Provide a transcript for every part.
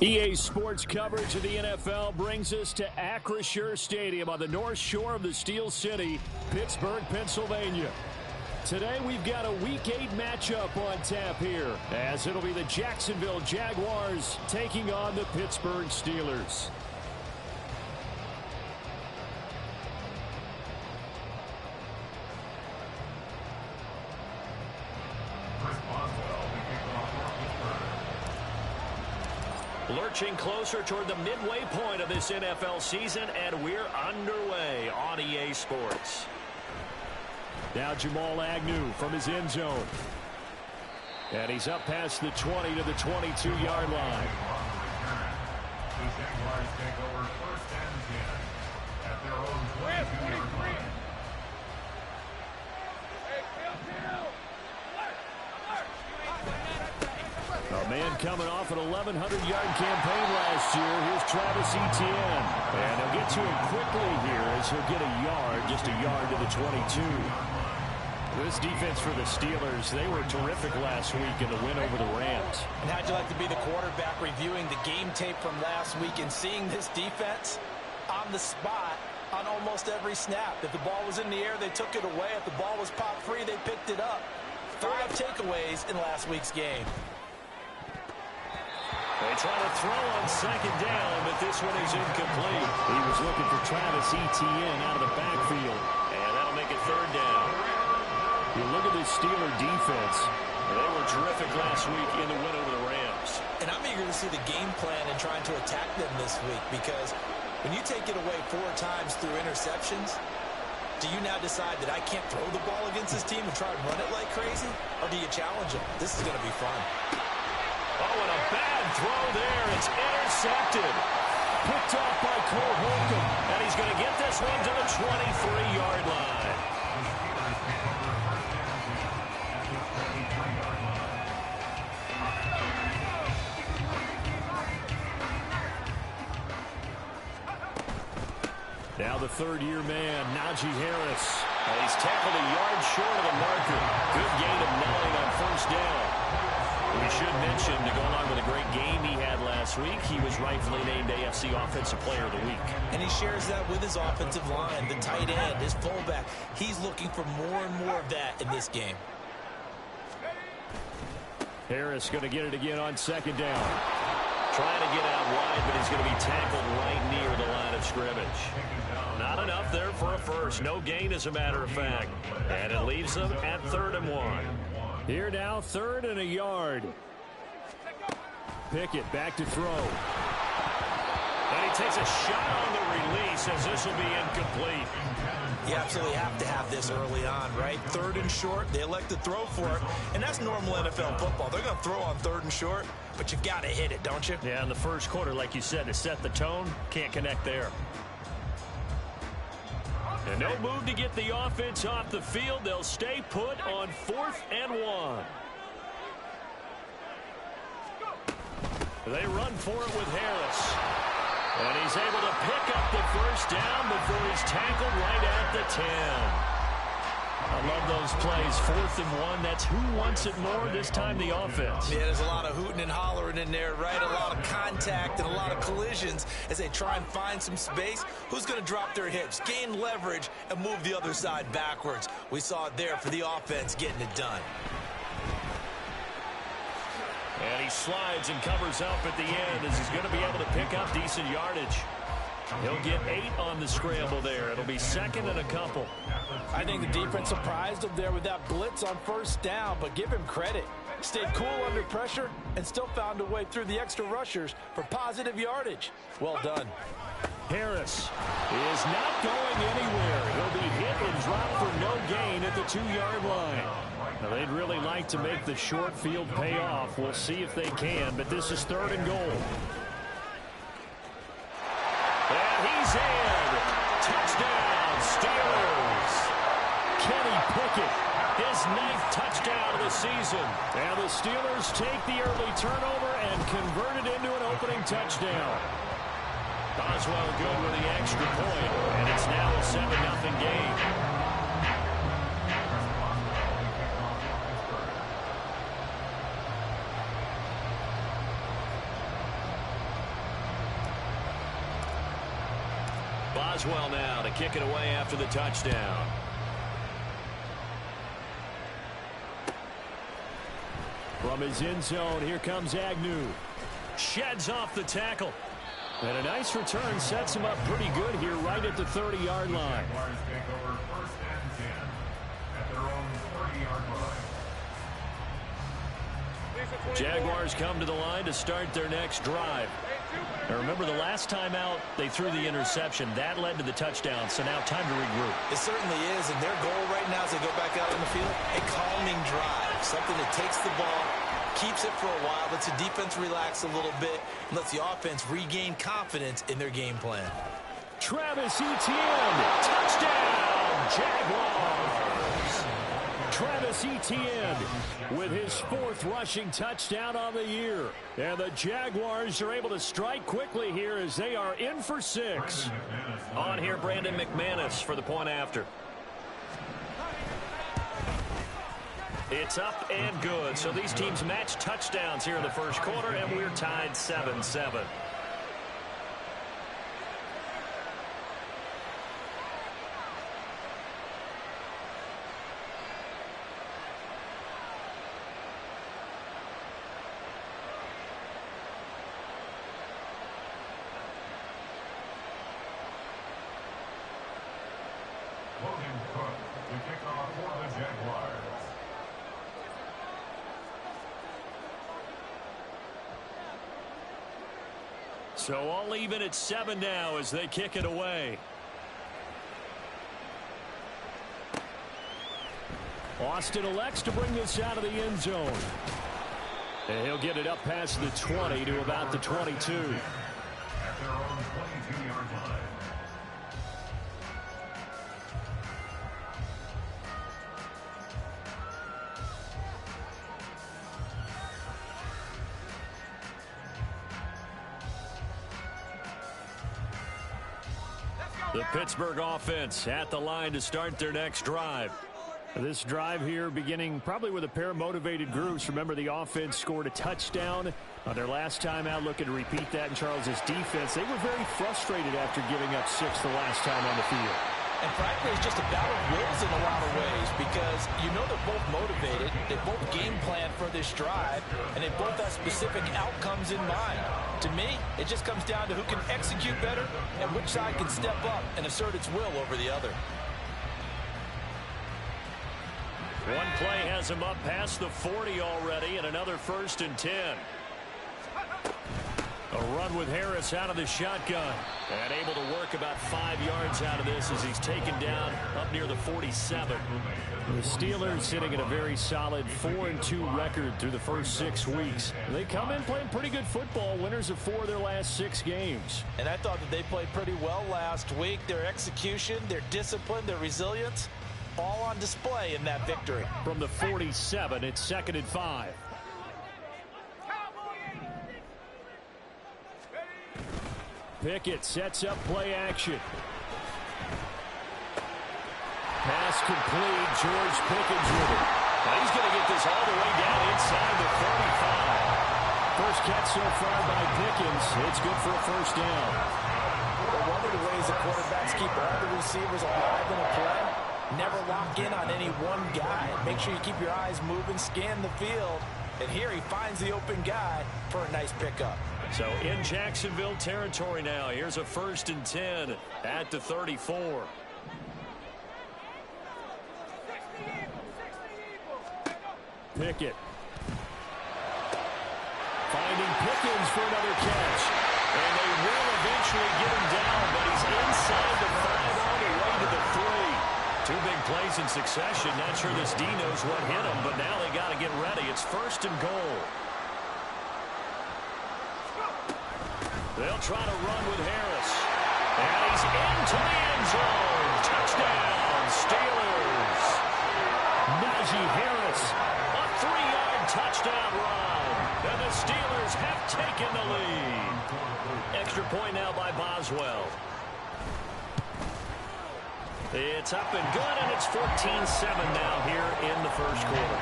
EA Sports coverage of the NFL brings us to Acrisure Stadium on the north shore of the Steel City, Pittsburgh, Pennsylvania. Today we've got a Week 8 matchup on tap here, as it'll be the Jacksonville Jaguars taking on the Pittsburgh Steelers. Lurching closer toward the midway point of this NFL season, and we're underway on EA Sports. Now Jamal Agnew from his end zone. And he's up past the 20 to the 22-yard line. A man coming off an 1,100-yard campaign last year. Here's Travis Etienne. And he'll get to him quickly here as he'll get a yard, just a yard to the 22. This defense for the Steelers, they were terrific last week in the win over the Rams. And how'd you like to be the quarterback reviewing the game tape from last week and seeing this defense on the spot on almost every snap? If the ball was in the air, they took it away. If the ball was popped free, they picked it up. 5 takeaways in last week's game. They try to throw on second down, but this one is incomplete. He was looking for Travis Etienne out of the backfield, and that'll make it third down. You look at this Steeler defense. They were terrific last week in the win over the Rams. And I'm eager to see the game plan and trying to attack them this week, because when you take it away 4 times through interceptions, do you now decide that I can't throw the ball against this team and try and run it like crazy? Or do you challenge them? This is going to be fun. Oh, and a bad throw there. It's intercepted. Picked off by Cole Holcomb. And he's going to get this one to the 23-yard line. Now the third-year man, Najee Harris. And he's tackled a yard short of the marker. Good gain of 9 on first down. We should mention, to go along with a great game he had last week, he was rightfully named AFC Offensive Player of the Week. And he shares that with his offensive line, the tight end, his fullback. He's looking for more and more of that in this game. Harris going to get it again on second down. Trying to get out wide, but he's going to be tackled right near the line of scrimmage. Not enough there for a first. No gain, as a matter of fact. And it leaves them at 3rd and 1. Here now, 3rd and a yard. Pickett back to throw. And he takes a shot on the release, as this will be incomplete. You absolutely have to have this early on, right? 3rd and short, they elect to throw for it. And that's normal NFL football. They're going to throw on 3rd and short, but you've got to hit it, don't you? Yeah, in the first quarter, like you said, to set the tone, can't connect there. And no move to get the offense off the field. They'll stay put on 4th and 1. They run for it with Harris. And he's able to pick up the first down before he's tackled right at the 10. I love those plays. 4th and 1. That's who wants it more, this time the offense. Yeah, there's a lot of hooting and hollering in there, right? A lot of contact and a lot of collisions as they try and find some space. Who's going to drop their hips, gain leverage, and move the other side backwards? We saw it there for the offense getting it done. And he slides and covers up at the end as he's going to be able to pick up decent yardage. He'll get 8 on the scramble there. It'll be 2nd and a couple. I think the defense surprised him there with that blitz on first down, but give him credit. Stayed cool under pressure and still found a way through the extra rushers for positive yardage. Well done. Harris is not going anywhere. He'll be hit and dropped for no gain at the 2-yard line. Now, they'd really like to make the short field pay off. We'll see if they can, but this is 3rd and goal. And he's in. Touchdown, Steelers. Kenny Pickett, his 9th touchdown of the season. And the Steelers take the early turnover and convert it into an opening touchdown. Boswell good with the extra point, and it's now a 7-0 game. Boswell now to kick it away after the touchdown. From his end zone, here comes Agnew. Sheds off the tackle. And a nice return sets him up pretty good here right at the 30-yard line. Jaguars come to the line to start their next drive. Now remember, the last time out, they threw the interception. That led to the touchdown, so now time to regroup. It certainly is, and their goal right now as they go back out on the field, a calming drive, something that takes the ball, keeps it for a while, lets the defense relax a little bit, and lets the offense regain confidence in their game plan. Travis Etienne, touchdown, Jaguars. Travis Etienne with his 4th rushing touchdown on the year. And the Jaguars are able to strike quickly here as they are in for 6. On here, Brandon McManus for the point after. It's up and good. So these teams match touchdowns here in the first quarter, and we're tied 7-7. So all even at 7 now as they kick it away. Austin elects to bring this out of the end zone. And he'll get it up past the 20 to about the 22. At their own 22-yard line. The Pittsburgh offense at the line to start their next drive. This drive here beginning probably with a pair of motivated groups. Remember, the offense scored a touchdown on their last time out, looking to repeat that in Charles's defense. They were very frustrated after giving up 6 the last time on the field. And frankly, it's just a battle of wills in a lot of ways because you know they're both motivated, they both game plan for this drive, and they both have specific outcomes in mind. To me, it just comes down to who can execute better and which side can step up and assert its will over the other. One play has him up past the 40 already, and another 1st and 10. A run with Harris out of the shotgun. And able to work about 5 yards out of this as he's taken down up near the 47. The Steelers sitting at a very solid 4-2 record through the first 6 weeks. They come in playing pretty good football, winners of 4 of their last 6 games. And I thought that they played pretty well last week. Their execution, their discipline, their resilience, all on display in that victory. From the 47, it's 2nd and 5. Pickett sets up play action. Pass complete. George Pickens with it. Now he's going to get this all the way down inside the 35. First catch so far by Pickens. It's good for a 1st down. Well, one of the ways the quarterbacks keep all the receivers alive in a play, never lock in on any one guy. Make sure you keep your eyes moving, scan the field. And here he finds the open guy for a nice pickup. So in Jacksonville territory now. Here's a 1st and 10 at the 34. Pickett. Finding Pickens for another catch. And they will eventually get him down, but he's inside the 5 all the way to the 3. 2 big plays in succession. Not sure this D knows what hit him, but now they got to get ready. It's 1st and goal. They'll try to run with Harris. And he's into the end zone. Touchdown, Steelers. Najee Harris, a 3-yard touchdown run. And the Steelers have taken the lead. Extra point now by Boswell. It's up and good, and it's 14-7 now here in the first quarter.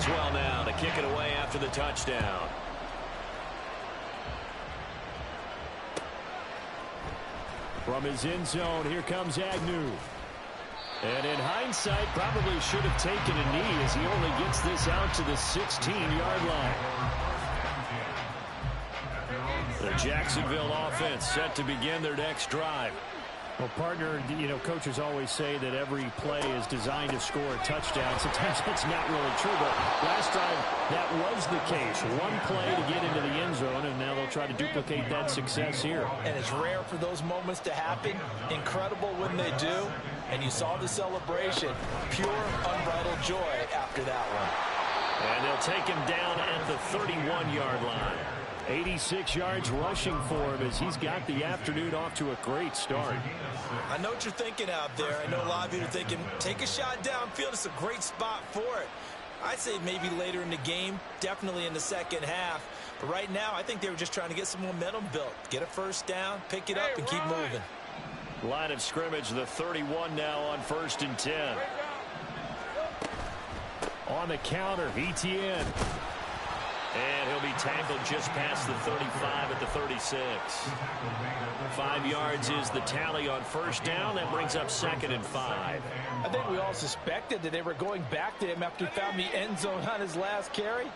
Well now to kick it away after the touchdown. From his end zone, here comes Agnew. And in hindsight, probably should have taken a knee as he only gets this out to the 16-yard line. The Jacksonville offense set to begin their next drive. Well, partner, coaches always say that every play is designed to score a touchdown. Sometimes that's not really true, but last drive, that was the case. One play to get into the end zone, and now they'll try to duplicate that success here. And it's rare for those moments to happen. Incredible when they do. And you saw the celebration. Pure, unbridled joy after that one. And they'll take him down at the 31-yard line. 86 yards rushing for him as he's got the afternoon off to a great start. I know what you're thinking out there. I know a lot of you are thinking, take a shot downfield. It's a great spot for it. I'd say maybe later in the game, definitely in the second half. But right now, I think they were just trying to get some momentum built. Get a first down, pick it up, and keep moving. Line of scrimmage, the 31 now on 1st and 10. On the counter, Etienne. And he'll be tackled just past the 35 at the 36. 5 yards is the tally on first down. That brings up 2nd and 5. I think we all suspected that they were going back to him after he found the end zone on his last carry.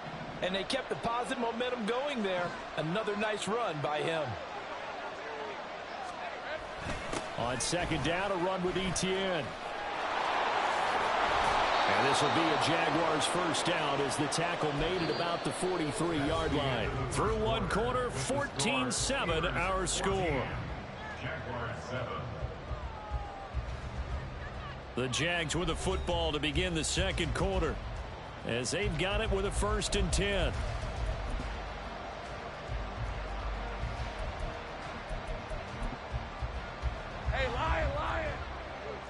And they kept the positive momentum going there. Another nice run by him. On 2nd down, a run with Etienne. And this will be a Jaguars first down as the tackle made at about the 43-yard line. Through one quarter, 14-7 our score. The Jags with the football to begin the second quarter as they've got it with a 1st and 10. Hey, Lion!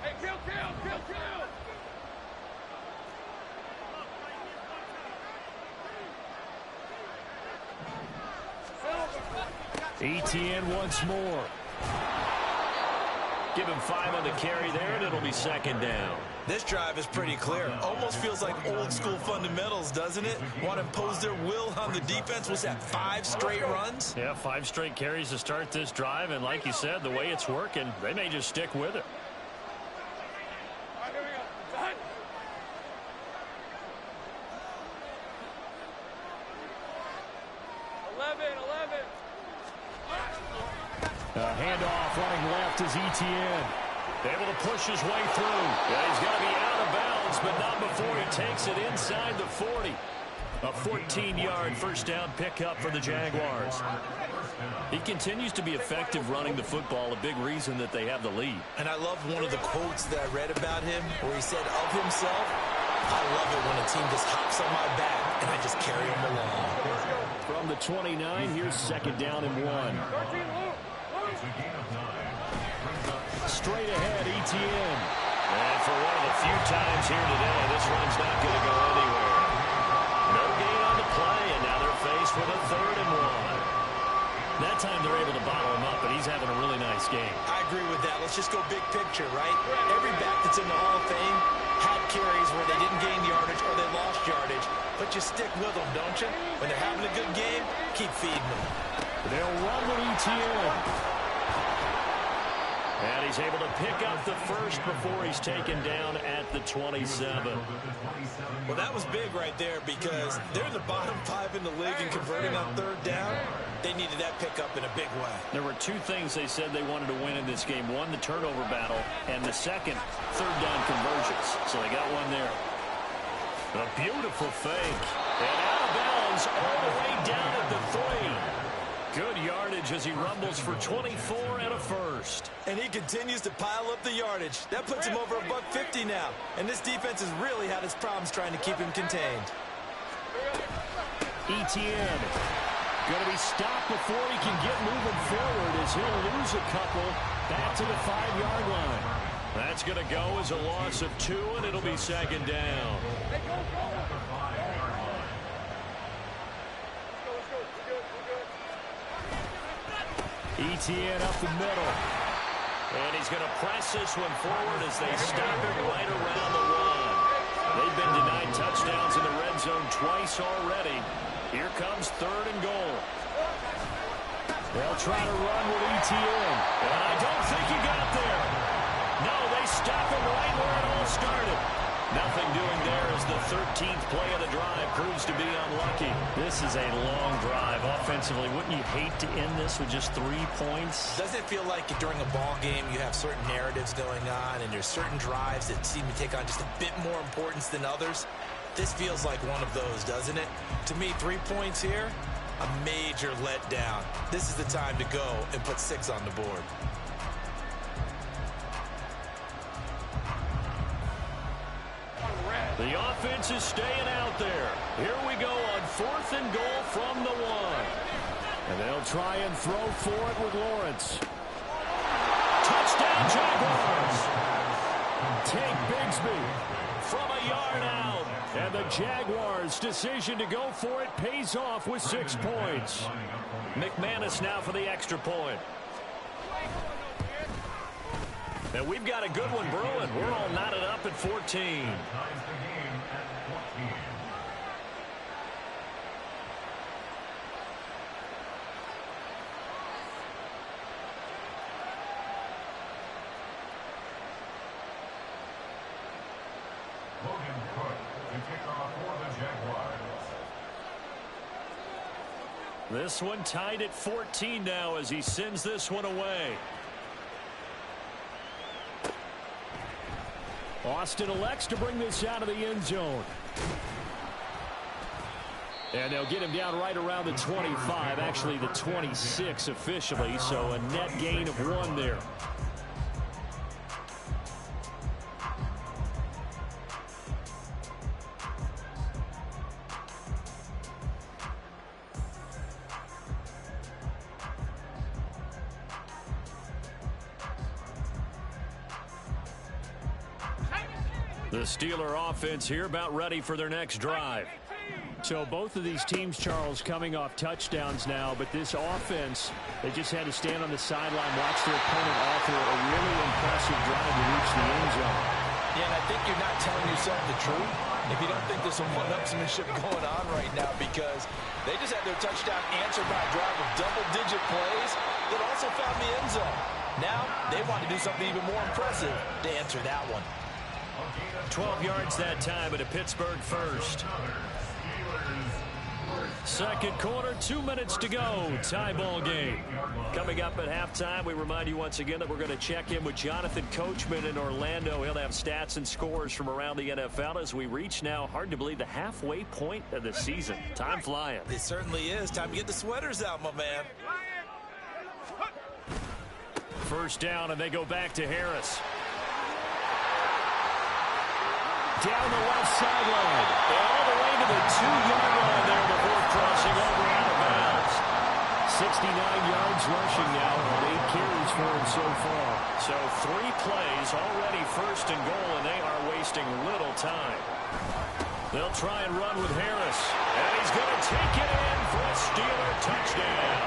Hey, kill! Etienne once more. Give him 5 on the carry there, and it'll be 2nd down. This drive is pretty clear. Almost feels like old school fundamentals, doesn't it? Want to impose their will on the defense. Was that 5 straight runs? Yeah, 5 straight carries to start this drive, and like you said, the way it's working, they may just stick with it. Handoff running left is Etienne. Able to push his way through. Yeah, he's got to be out of bounds, but not before he takes it inside the 40. A 14-yard first down pickup for the Jaguars. He continues to be effective running the football, a big reason that they have the lead. And I love one of the quotes that I read about him where he said of himself, I love it when a team just hops on my back and I just carry him along. From the 29, here's 2nd down and 1. Straight ahead, Etienne. And for one of the few times here today, this run's not going to go anywhere. No gain on the play, and now they're faced with a 3rd and 1. That time they're able to bottle him up, and he's having a really nice game. I agree with that. Let's just go big picture, right? Every back that's in the Hall of Fame had carries where they didn't gain yardage or they lost yardage. But you stick with them, don't you? When they're having a good game, keep feeding them. They'll run with Etienne. And he's able to pick up the first before he's taken down at the 27. Well, that was big right there because they're in the bottom 5 in the league and converting on 3rd down. They needed that pickup in a big way. There were 2 things they said they wanted to win in this game. One, the turnover battle, and the second, 3rd down conversions. So they got one there. A beautiful fake. And out of bounds all the way down at the 3. Good yardage as he rumbles for 24 and a first. And he continues to pile up the yardage. That puts him over $150 now. And this defense has really had its problems trying to keep him contained. Etienne going to be stopped before he can get moving forward as he'll lose a couple back to the 5-yard line. That's going to go as a loss of 2, and it'll be 2nd down. Etienne up the middle. And he's going to press this one forward as they stop it right around the 1. They've been denied touchdowns touchdowns in the red zone twice already. Here comes 3rd and goal. They'll try to run with ETN. And I don't think he got there. No, they stop him right where it all started. Nothing doing there as the 13th play of the drive proves to be unlucky. This is a long drive offensively. Wouldn't you hate to end this with just 3 points? Doesn't it feel like during a ball game you have certain narratives going on and there's certain drives that seem to take on just a bit more importance than others? This feels like one of those, doesn't it? To me, 3 points here, a major letdown. This is the time to go and put 6 on the board. The offense is staying out there. Here we go on 4th and goal from the 1. And they'll try and throw for it with Lawrence. Touchdown, Jaguars. Take Bigsby from a yard out. And the Jaguars' decision to go for it pays off with 6 points. McManus now for the extra point. And we've got a good one brewing. We're all knotted up at 14. This one tied at 14 now as he sends this one away. Austin elects to bring this out of the end zone. And they'll get him down right around the 25, actually the 26 officially, so a net gain of 1 there. The Steeler offense here about ready for their next drive. So both of these teams, Charles, coming off touchdowns now, but this offense, they just had to stand on the sideline, watch their opponent offer a really impressive drive to reach the end zone. Yeah, and I think you're not telling yourself the truth if you don't think there's some one-upsmanship going on right now, because they just had their touchdown answered by a drive of double-digit plays that also found the end zone. Now they want to do something even more impressive to answer that one. 12 yards that time at a Pittsburgh first. Second quarter, 2 minutes to go. Tie ball game. Coming up at halftime, we remind you once again that we're going to check in with Jonathan Coachman in Orlando. He'll have stats and scores from around the NFL as we reach now, hard to believe, the halfway point of the season. Time flying. It certainly is. Time to get the sweaters out, my man. First down, and they go back to Harris. Down the left sideline. All the way to the 2-yard line there before crossing over out of bounds. 69 yards rushing now, and 8 carries for him so far. So 3 plays already first and goal, and they are wasting little time. They'll try and run with Harris. And he's going to take it in for a Steeler touchdown.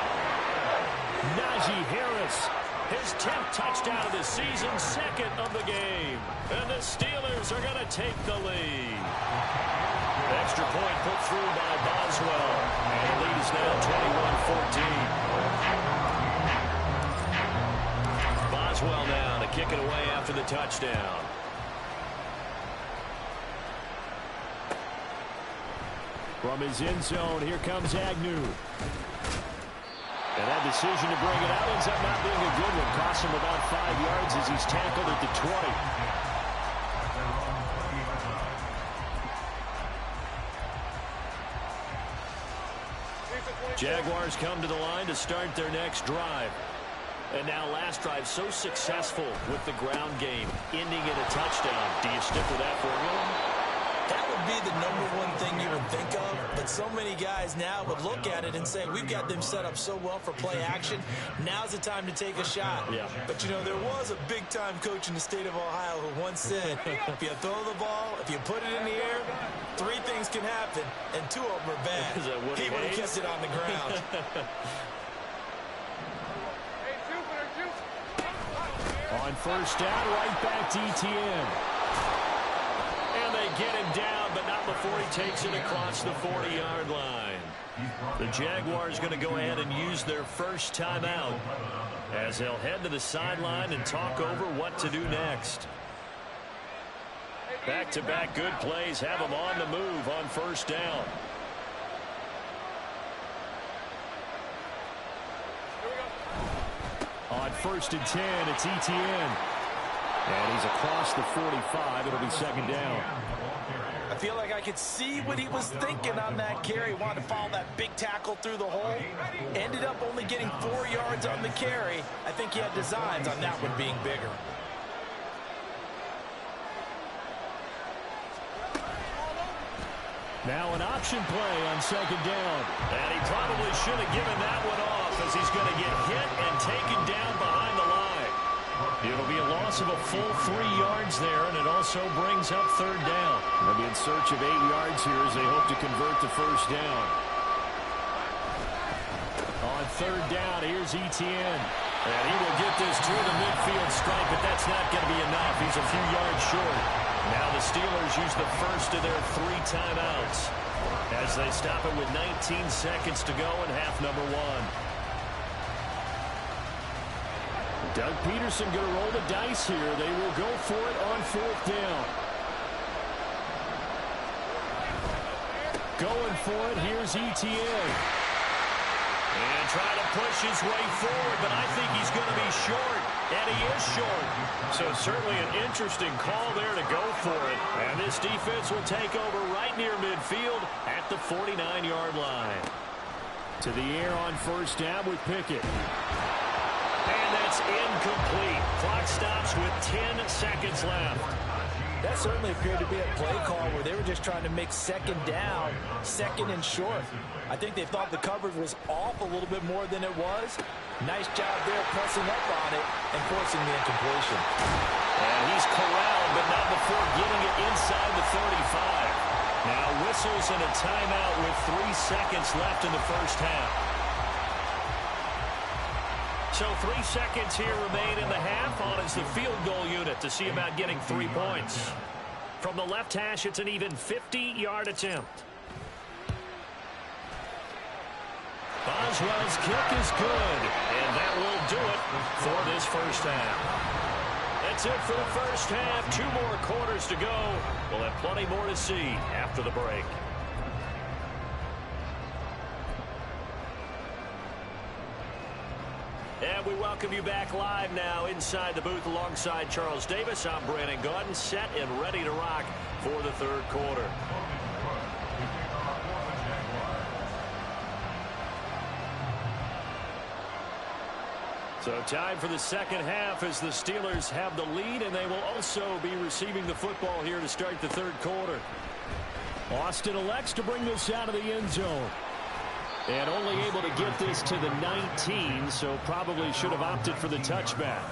Najee Harris. His 10th touchdown of the season, 2nd of the game. And the Steelers are going to take the lead. Extra point put through by Boswell. And the lead is now 21-14. Boswell now to kick it away after the touchdown. From his end zone, here comes Agnew. And that decision to bring it out ends up not being a good one. Costs him about 5 yards as he's tackled at the 20. Jaguars come to the line to start their next drive. And now last drive so successful with the ground game, ending in a touchdown. Do you stick with that formula? That would be the #1 thing you would think of, but so many guys now would look at it and say, we've got them set up so well for play action, now's the time to take a shot. Yeah. But, you know, there was a big-time coach in the state of Ohio who once said, if you throw the ball, if you put it in the air, 3 things can happen, and 2 of them are bad. He would have kept it on the ground. On first down, right back to ETN. And they get him down, but not before he takes it across the 40-yard line. The Jaguars going to go ahead and use their first timeout as they'll head to the sideline and talk over what to do next. Back-to-back good plays have them on the move on first down. On 1st and 10, it's Etienne. And he's across the 45. It'll be second down. I feel like I could see what he was thinking on that carry. Wanted to follow that big tackle through the hole. Ended up only getting 4 yards on the carry. I think he had designs on that one being bigger. Now an option play on second down. And he probably should have given that one off as he's going to get hit and taken down behind the line. It'll be a loss of a full 3 yards there, and it also brings up third down. They'll be in search of 8 yards here as they hope to convert the first down. On third down, here's Etienne. And he will get this to the midfield stripe, but that's not going to be enough. He's a few yards short. Now the Steelers use the first of their 3 timeouts as they stop it with 19 seconds to go in half number 1. Doug Peterson going to roll the dice here. They will go for it on 4th down. Going for it, here's Etienne. And trying to push his way forward, but I think he's going to be short, and he is short. So certainly an interesting call there to go for it. And this defense will take over right near midfield at the 49-yard line. To the air on first down with Pickett. And that's incomplete. Clock stops with 10 seconds left. That certainly appeared to be a play call where they were just trying to make second down, second and short. I think they thought the coverage was off a little bit more than it was. Nice job there pressing up on it and forcing the incompletion. And he's corralled, but not before getting it inside the 35. Now whistles and a timeout with 3 seconds left in the first half. So 3 seconds here remain in the half. On is the field goal unit to see about getting 3 points. From the left hash, it's an even 50-yard attempt. Boswell's kick is good, and that will do it for this first half. That's it for the first half. 2 more quarters to go. We'll have plenty more to see after the break. And we welcome you back live now inside the booth alongside Charles Davis. I'm Brandon Gaudin, set and ready to rock for the third quarter. So time for the second half as the Steelers have the lead, and they will also be receiving the football here to start the third quarter. Austin elects to bring this out of the end zone. And only able to get this to the 19, so probably should have opted for the touchback.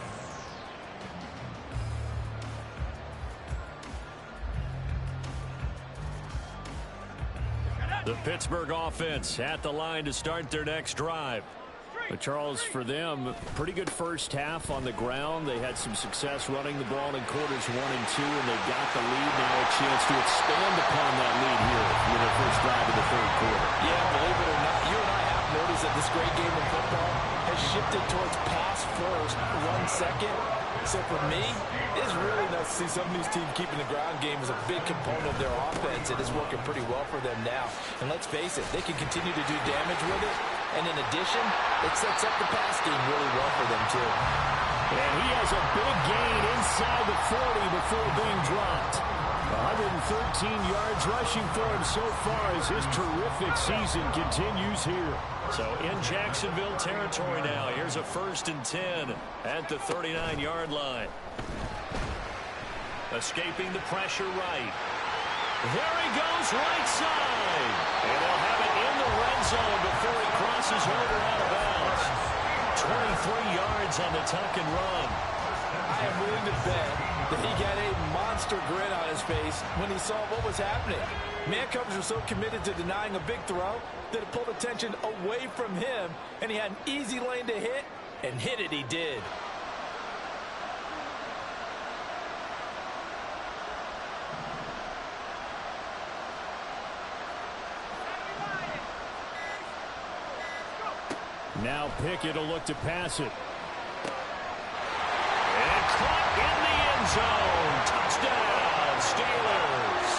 The Pittsburgh offense at the line to start their next drive. But Charles, for them, pretty good first half on the ground. They had some success running the ball in quarters 1 and 2, and they got the lead. Now a chance to expand upon that lead here with their first drive of the third quarter. Yeah, believe it or not, you and I have noticed that this great game of football has shifted towards pass first, run second. So for me, it's really nice to see some of these teams keeping the ground game as a big component of their offense. It is working pretty well for them now. And let's face it, they can continue to do damage with it. And in addition, it sets up the pass game really well for them, too. And he has a big gain inside the 40 before being dropped. 113 yards rushing for him so far as his terrific season continues here. So in Jacksonville territory now. Here's a 1st and 10 at the 39-yard line. Escaping the pressure right. There he goes right side. And they'll have it in the red zone before he crosses over out of bounds. 23 yards on the tuck and run. I am willing to bet that he got a monster grin on his face when he saw what was happening. Man coverage was so committed to denying a big throw that it pulled attention away from him, and he had an easy lane to hit, and hit it he did. Now Pickett will look to pass it. And caught in the end zone. Touchdown, Steelers.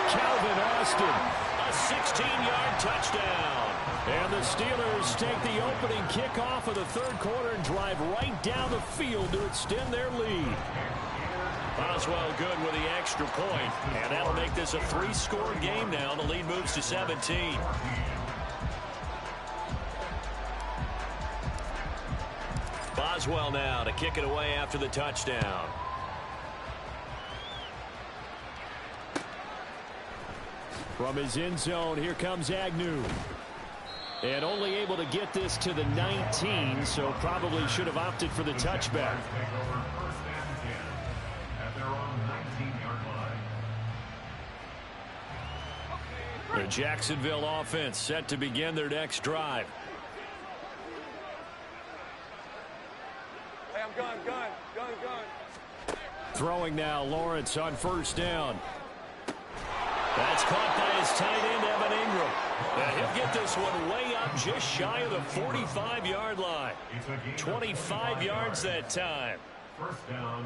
Calvin Austin. A 16-yard touchdown. And the Steelers take the opening kickoff of the third quarter and drive right down the field to extend their lead. Boswell good with the extra point. And that'll make this a 3-score game now. The lead moves to 17. Boswell now to kick it away after the touchdown. From his end zone, here comes Agnew. And only able to get this to the 19, so probably should have opted for the touchback. The Jacksonville offense set to begin their next drive. Hey, I'm gun. Throwing now, Lawrence on first down. That's caught by his tight end, Evan Ingram. And he'll get this one way up just shy of the 45-yard line. 25 yards that time.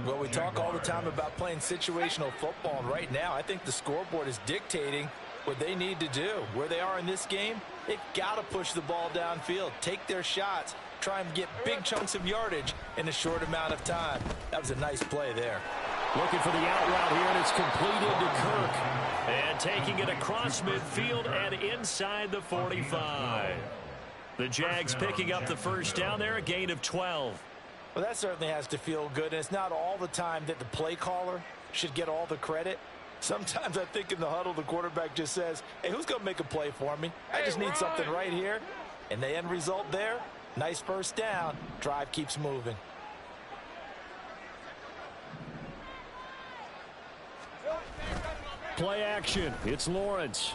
Well, we talk all the time about playing situational football. And right now, I think the scoreboard is dictating what they need to do. Where they are in this game, they've got to push the ball downfield, take their shots, try and get big chunks of yardage in a short amount of time. That was a nice play there. Looking for the out route here, and it's completed to Kirk. And taking it across midfield and inside the 45. The Jags picking up the first down there, a gain of 12. Well, that certainly has to feel good, and it's not all the time that the play caller should get all the credit. Sometimes I think in the huddle, the quarterback just says, hey, who's going to make a play for me? I just need something right here. And the end result there, nice first down. Drive keeps moving. Play action. It's Lawrence.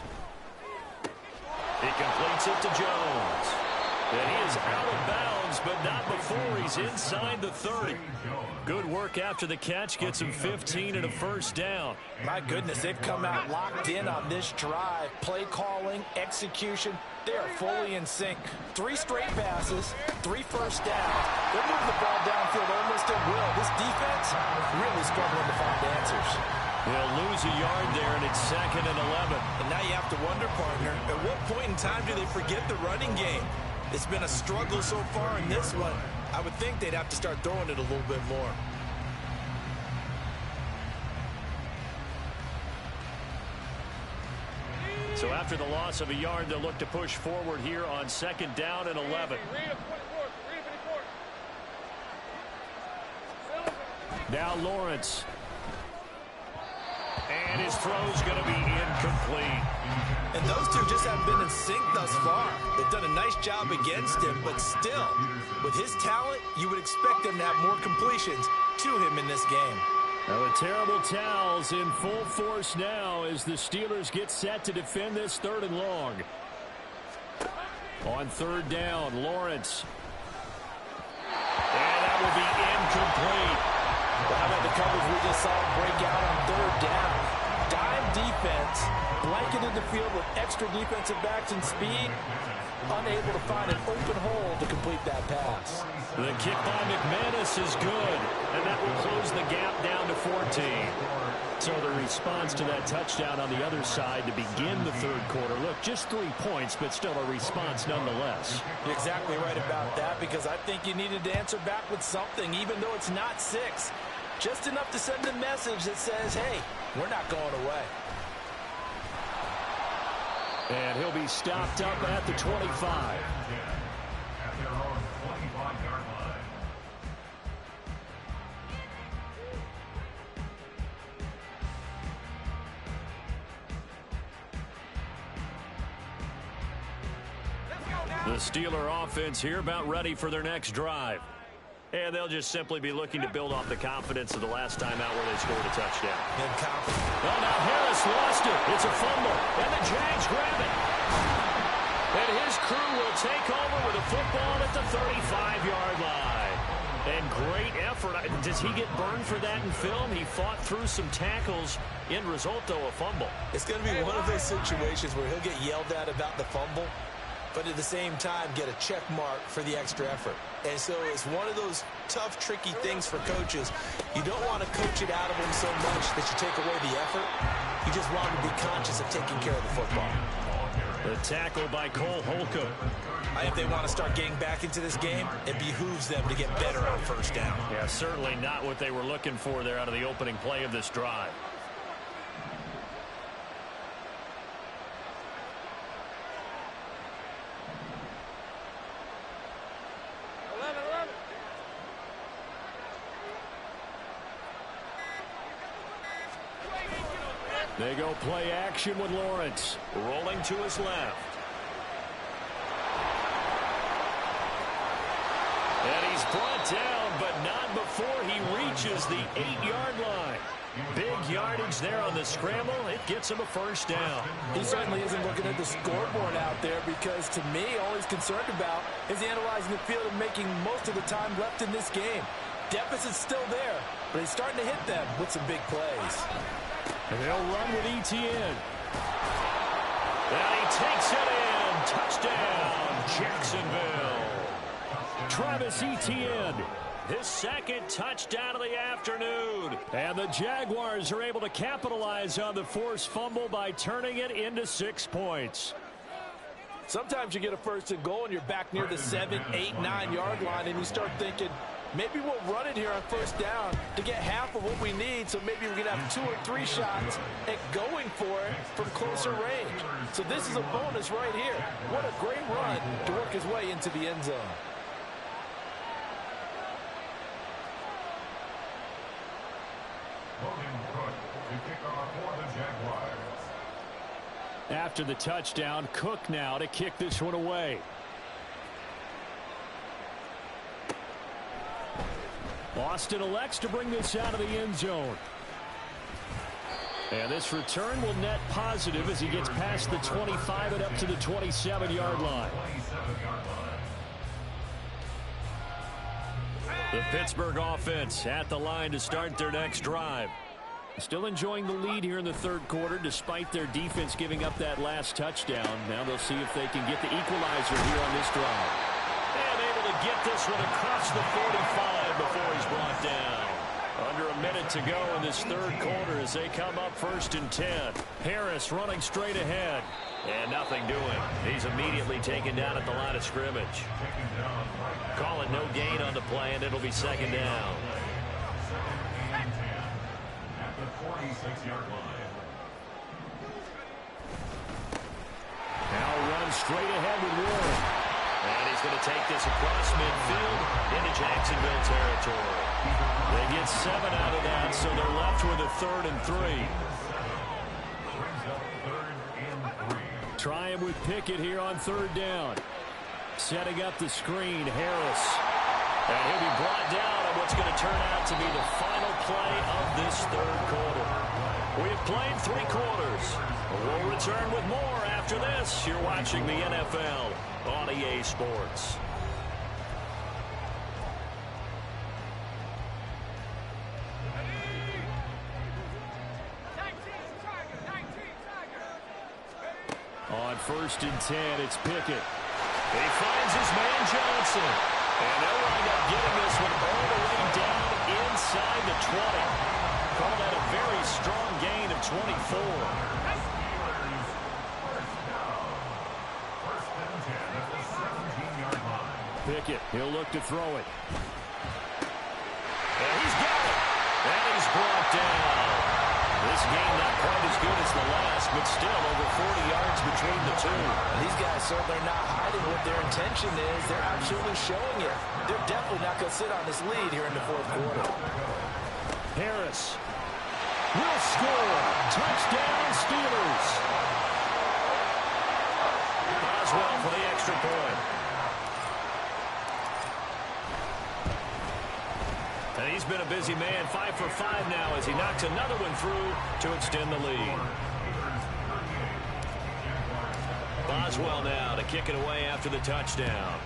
He completes it to Jones. And he is out of bounds, but not before he's inside the 30. Good work after the catch. Gets him 15 and a first down. My goodness, they've come out locked in on this drive. Play calling, execution, they are fully in sync. 3 straight passes, 3 first downs. They're moving the ball downfield almost at will. This defense really struggling to find answers. They'll lose a yard there, and it's 2nd and 11. And now you have to wonder, partner, at what point in time do they forget the running game? It's been a struggle so far in this one. I would think they'd have to start throwing it a little bit more. So after the loss of a yard, they'll look to push forward here on 2nd down and 11. Now Lawrence. And his throw's going to be incomplete. And those two just haven't been in sync thus far. They've done a nice job against him, but still, with his talent, you would expect them to have more completions to him in this game. Now the terrible towels in full force now as the Steelers get set to defend this 3rd and long. On 3rd down, Lawrence. And that will be incomplete. How about the coverage we just saw break out on 3rd down? Dime defense, blanketed the field with extra defensive backs and speed, unable to find an open hole to complete that pass. The kick by McManus is good, and that will close the gap down to 14. So the response to that touchdown on the other side to begin the 3rd quarter. Look, just 3 points, but still a response nonetheless. You're exactly right about that, because I think you needed to answer back with something, even though it's not 6. Just enough to send a message that says, hey, we're not going away. And he'll be stopped up at the 25. The Steeler offense here about ready for their next drive. And they'll just simply be looking to build off the confidence of the last time out where they scored a touchdown. Well, now Harris lost it. It's a fumble, and the Jags grab it. And his crew will take over with a football at the 35-yard line. And great effort. Does he get burned for that in film? He fought through some tackles. End result, though, a fumble. It's going to be one of those situations where he'll get yelled at about the fumble. but at the same time get a check mark for the extra effort. And so it's one of those tough, tricky things for coaches. You don't want to coach it out of them so much that you take away the effort. You just want them to be conscious of taking care of the football. The tackle by Cole Holcomb. If they want to start getting back into this game, it behooves them to get better on first down. Yeah, certainly not what they were looking for there out of the opening play of this drive. They go play action with Lawrence. Rolling to his left. And he's brought down, but not before he reaches the 8-yard line. Big yardage there on the scramble. It gets him a first down. He certainly isn't looking at the scoreboard out there because, to me, all he's concerned about is analyzing the field and making most of the time left in this game. Deficit's still there, but he's starting to hit them with some big plays. And they'll run with Etienne. And he takes it in. Touchdown, Jacksonville. Travis Etienne, his second touchdown of the afternoon. And the Jaguars are able to capitalize on the forced fumble by turning it into 6 points. Sometimes you get a first and goal and you're back near the 7, 8, 9-yard line and you start thinking, maybe we'll run it here on first down to get half of what we need, so maybe we're going to have 2 or 3 shots at going for it from closer range. So this is a bonus right here. What a great run to work his way into the end zone. After the touchdown, Cook now to kick this one away. Austin elects to bring this out of the end zone. And this return will net positive as he gets past the 25 and up to the 27-yard line. The Pittsburgh offense at the line to start their next drive. Still enjoying the lead here in the third quarter despite their defense giving up that last touchdown. Now they'll see if they can get the equalizer here on this drive. And able to get this one across the 45 before he's brought down. Under a minute to go in this third quarter as they come up 1st and 10. Harris running straight ahead. And nothing doing. He's immediately taken down at the line of scrimmage. Calling no gain on the play, and it'll be 2nd down. Now runs straight ahead with Warren. And he's going to take this across midfield into Jacksonville territory. They get 7 out of that, so they're left with a 3rd and 3. Try him with Pickett here on 3rd down. Setting up the screen, Harris. And he'll be brought down on what's going to turn out to be the final play of this third quarter. We have played 3 quarters. We'll return with more after this. You're watching the NFL on EA Sports. On 1st and 10, it's Pickett. He finds his man Johnson. And they'll wind up getting this one all the way down inside the 20. Call that a very strong gain of 24. Pickett, he'll look to throw it. And he's got it. And he's brought down. This game not quite as good as the last, but still over 40 yards between the two. These guys certainly not hiding what their intention is. They're absolutely showing it. They're definitely not going to sit on this lead here in the fourth quarter. Harris will score. Touchdown, Steelers. Boswell for the extra point. And he's been a busy man, 5 for 5 now as he knocks another one through to extend the lead. Boswell now to kick it away after the touchdown.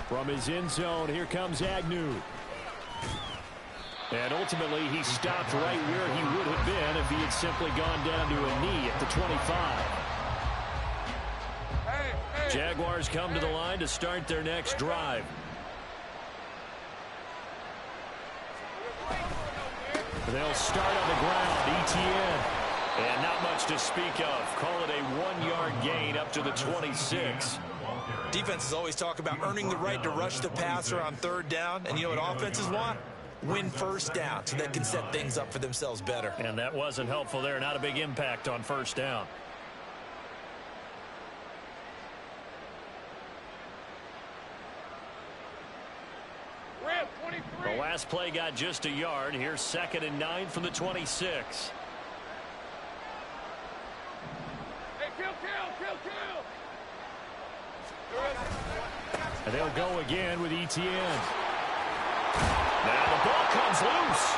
From his end zone, here comes Agnew. And ultimately, he stopped right where he would have been if he had simply gone down to a knee at the 25. Jaguars come to the line to start their next drive. They'll start on the ground. ETN. And not much to speak of. Call it a 1-yard gain up to the 26. Defenses always talk about earning the right to rush the passer on third down. And you know what offenses want? Win first down so they can set things up for themselves better. And that wasn't helpful there. Not a big impact on first down. The last play got just a yard. Here's 2nd and 9 from the 26. Hey, kill. And they'll go again with ETN. Now the ball comes loose.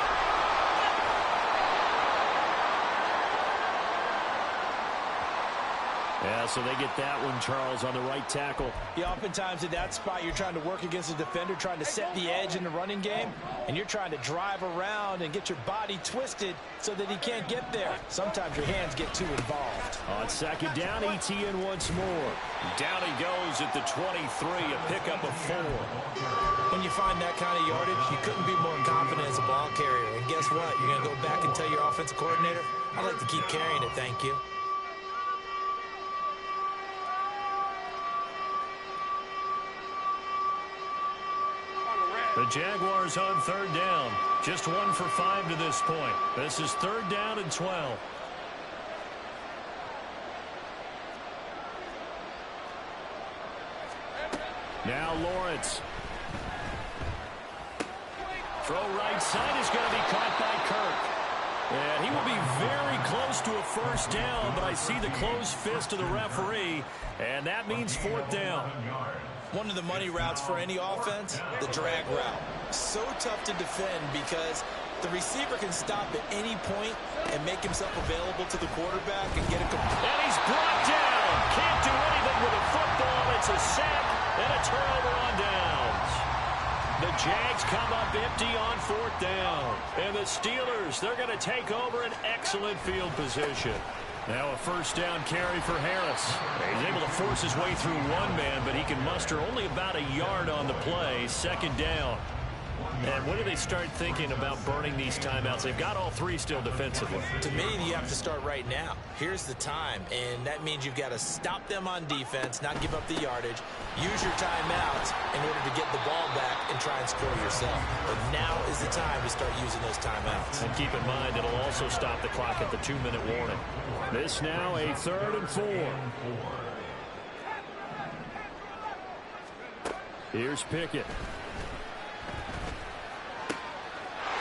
Yeah, so they get that one, Charles, on the right tackle. Yeah, oftentimes in that spot, you're trying to work against a defender, trying to set the edge in the running game, and you're trying to drive around and get your body twisted so that he can't get there. Sometimes your hands get too involved. On 2nd down, ETN once more. Down he goes at the 23, a pickup of 4. When you find that kind of yardage, you couldn't be more confident as a ball carrier. And guess what? You're going to go back and tell your offensive coordinator, I'd like to keep carrying it, thank you. The Jaguars on 3rd down. Just 1 for 5 to this point. This is 3rd down and 12. Now Lawrence. Throw right side is going to be caught by Kirk. And he will be very close to a first down, but I see the closed fist of the referee, and that means 4th down. One of the money routes for any offense, the drag route. So tough to defend because the receiver can stop at any point and make himself available to the quarterback and get a complete. And he's brought down. Can't do anything with a football. It's a sack and a turnover on downs. The Jags come up empty on 4th down. And the Steelers, they're going to take over an excellent field position. Now a first down carry for Harris. He's able to force his way through one man, but he can muster only about a yard on the play. 2nd down. And when do they start thinking about burning these timeouts? They've got all 3 still defensively. To me, you have to start right now. Here's the time, and that means you've got to stop them on defense, not give up the yardage, use your timeouts in order to get the ball back and try and score yourself. But now is the time to start using those timeouts. And keep in mind, it'll also stop the clock at the 2-minute warning. This now a 3rd and 4. Here's Pickett.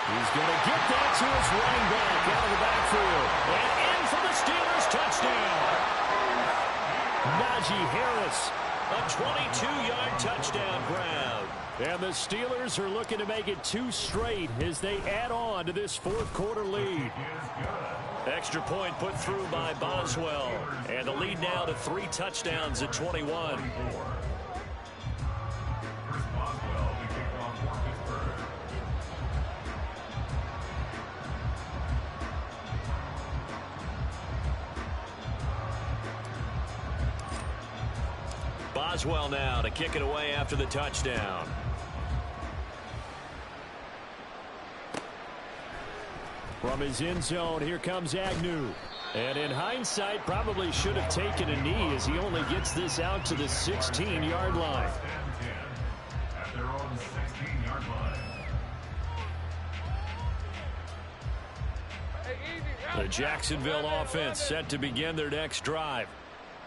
He's going to get that to his running back out of the backfield. And in for the Steelers touchdown. Najee Harris, a 22-yard touchdown grab. And the Steelers are looking to make it 2 straight as they add on to this 4th quarter lead. Extra point put through by Boswell. And the lead now to 3 touchdowns at 21. Boswell now to kick it away after the touchdown. From his end zone, here comes Agnew. And in hindsight, probably should have taken a knee as he only gets this out to the 16-yard line. The Jacksonville offense set to begin their next drive.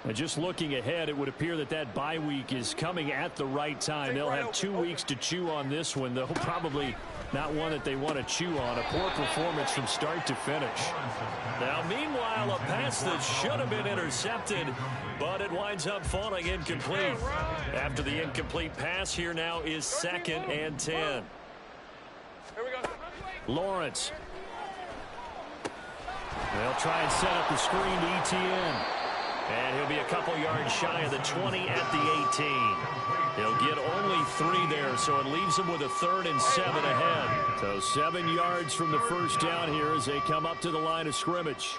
And just looking ahead, it would appear that that bye week is coming at the right time. They'll have 2 weeks to chew on this one, though probably not one that they want to chew on. A poor performance from start to finish. Now, meanwhile, a pass that should have been intercepted, but it winds up falling incomplete. After the incomplete pass, here now is 2nd and 10. Lawrence. They'll try and set up the screen to ETN. And he'll be a couple yards shy of the 20 at the 18. He'll get only 3 there, so it leaves him with a 3rd and 7 ahead. So 7 yards from the first down here as they come up to the line of scrimmage.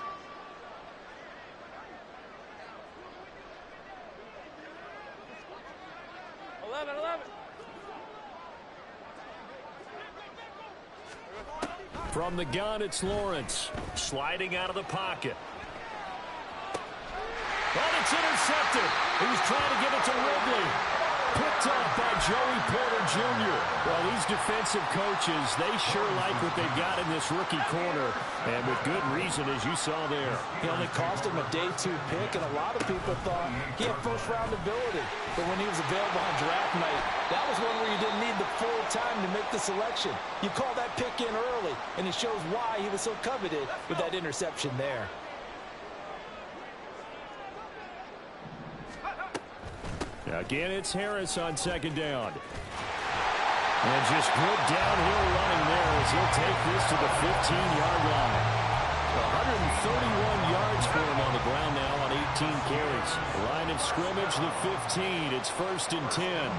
From the gun, it's Lawrence. Sliding out of the pocket. Oh, it's intercepted. He was trying to give it to Ridley. Picked up by Joey Porter Jr. Well, these defensive coaches, they sure like what they've got in this rookie corner. And with good reason, as you saw there. He only cost him a day 2 pick, and a lot of people thought he had first-round ability. But when he was available on draft night, that was one where you didn't need the full time to make the selection. You call that pick in early, and it shows why he was so coveted with that interception there. Again, it's Harris on 2nd down. And just good downhill running there as he'll take this to the 15-yard line. 131 yards for him on the ground now on 18 carries. Line of scrimmage, the 15. It's 1st and 10.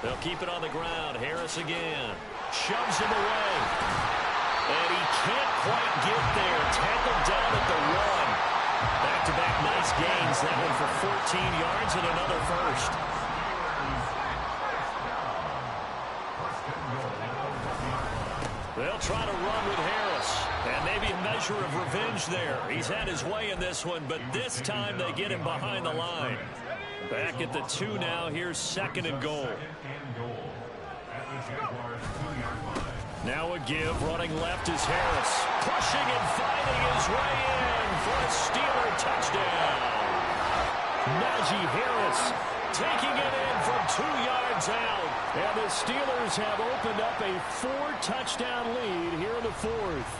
They'll keep it on the ground. Harris again. Shoves him away. And he can't quite get there. Tackled down at the 1. Back-to-back nice gains. That one for 14 yards and another first. They'll try to run with Harris. And maybe a measure of revenge there. He's had his way in this one, but this time they get him behind the line. Back at the 2 now. Here's 2nd and goal. Now a give. Running left is Harris. Pushing and fighting his way in for a Steeler touchdown. Najee Harris taking it in from 2 yards out. And the Steelers have opened up a 4-touchdown lead here in the 4th.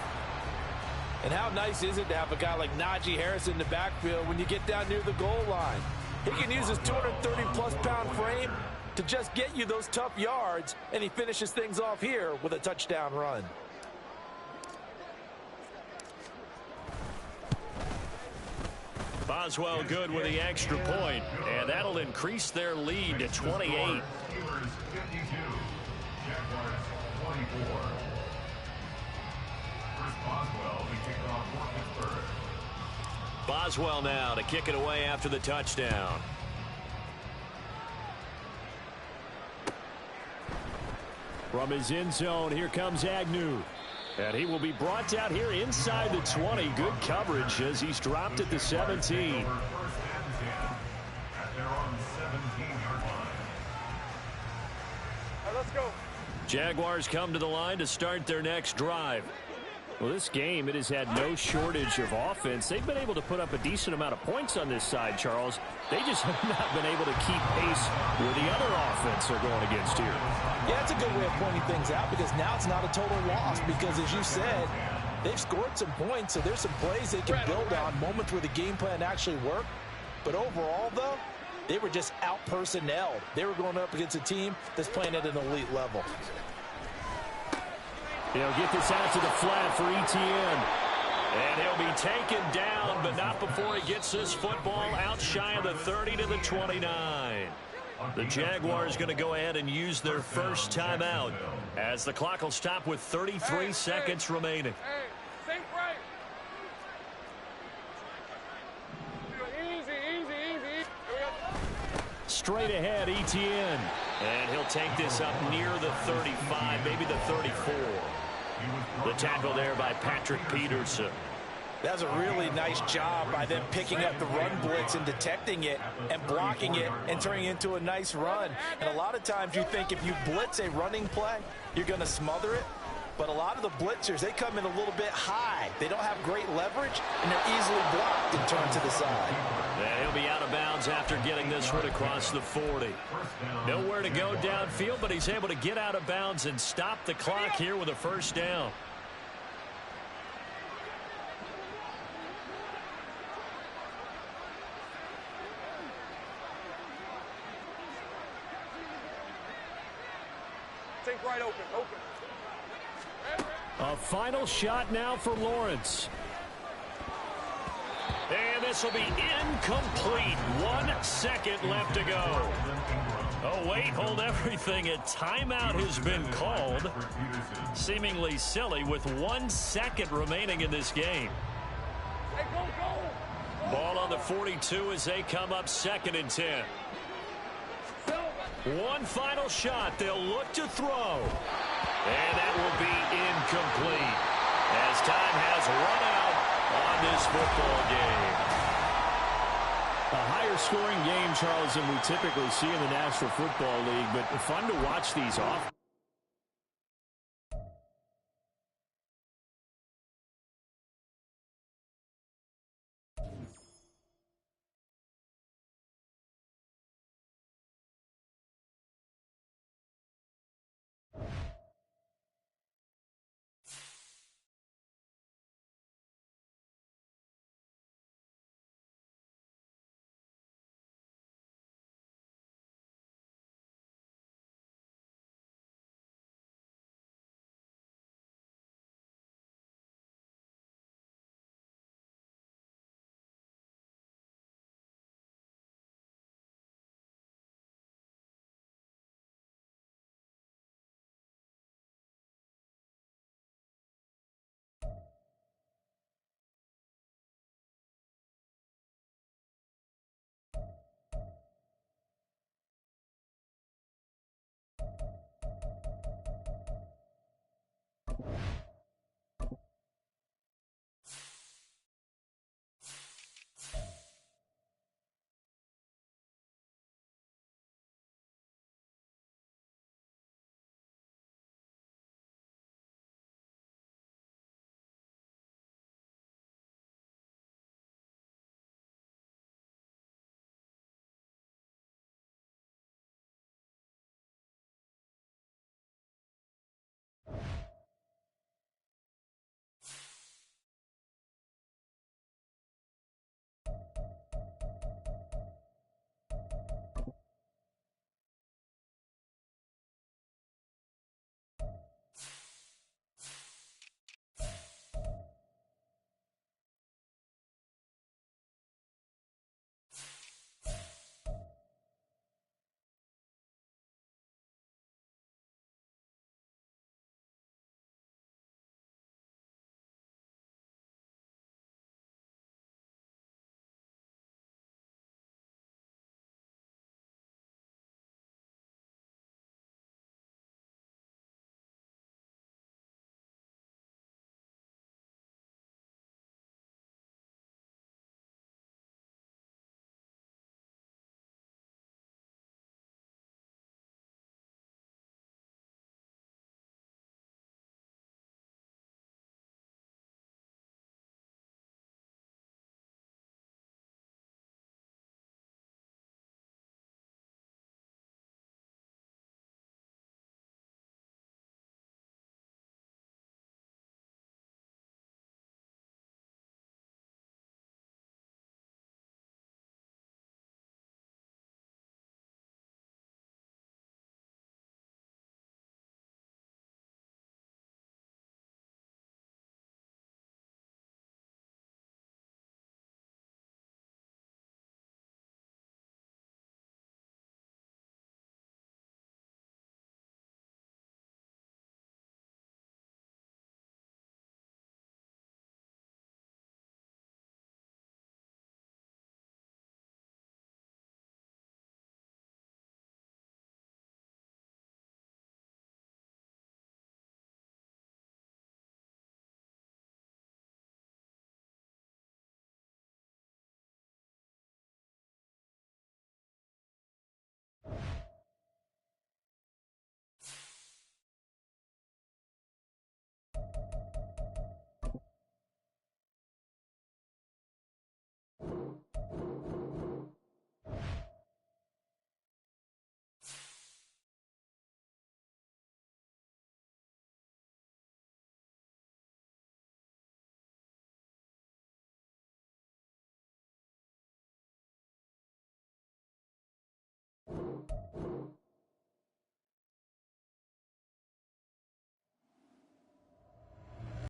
And how nice is it to have a guy like Najee Harris in the backfield when you get down near the goal line? He can use his 230-plus pound frame to just get you those tough yards, and he finishes things off here with a touchdown run. Boswell good with the extra point, and that'll increase their lead to 28. Boswell now to kick it away after the touchdown. From his end zone, here comes Agnew. And he will be brought out here inside the 20. Good coverage as he's dropped at the 17. Let's go. Jaguars come to the line to start their next drive. Well, this game, it has had no shortage of offense. They've been able to put up a decent amount of points on this side, Charles. They just have not been able to keep pace with the other offense they're going against here. Yeah, it's a good way of pointing things out because now it's not a total loss because, as you said, they've scored some points, so there's some plays they can build on, moments where the game plan actually worked. But overall, though, they were just out-personnelled. They were going up against a team that's playing at an elite level. He'll get this out to the flat for Etienne. And he'll be taken down, but not before he gets this football out shy of the 30 to the 29. The Jaguars going to go ahead and use their first timeout as the clock will stop with 33 seconds remaining. Think right. Easy. Straight ahead, Etienne. And he'll take this up near the 35, maybe the 34. The tackle there by Patrick Peterson. That was a really nice job by them picking up the run blitz and detecting it and blocking it and turning it into a nice run. And a lot of times you think if you blitz a running play, you're going to smother it. But a lot of the blitzers, they come in a little bit high. They don't have great leverage, and they're easily blocked and turned to the side. Yeah, he'll be out of bounds after getting this one across the 40. Nowhere to go downfield, but he's able to get out of bounds and stop the clock here with a first down. Think right, open. A final shot now for Lawrence. And this will be incomplete. 1 second left to go. Oh, wait, hold everything. A timeout has been called. Seemingly silly with 1 second remaining in this game. Hey, go. Ball on the 42 as they come up 2nd and 10. One final shot. They'll look to throw. And that will be incomplete as time has run out on this football game. A higher scoring game, Charles, than we typically see in the National Football League, but fun to watch these off.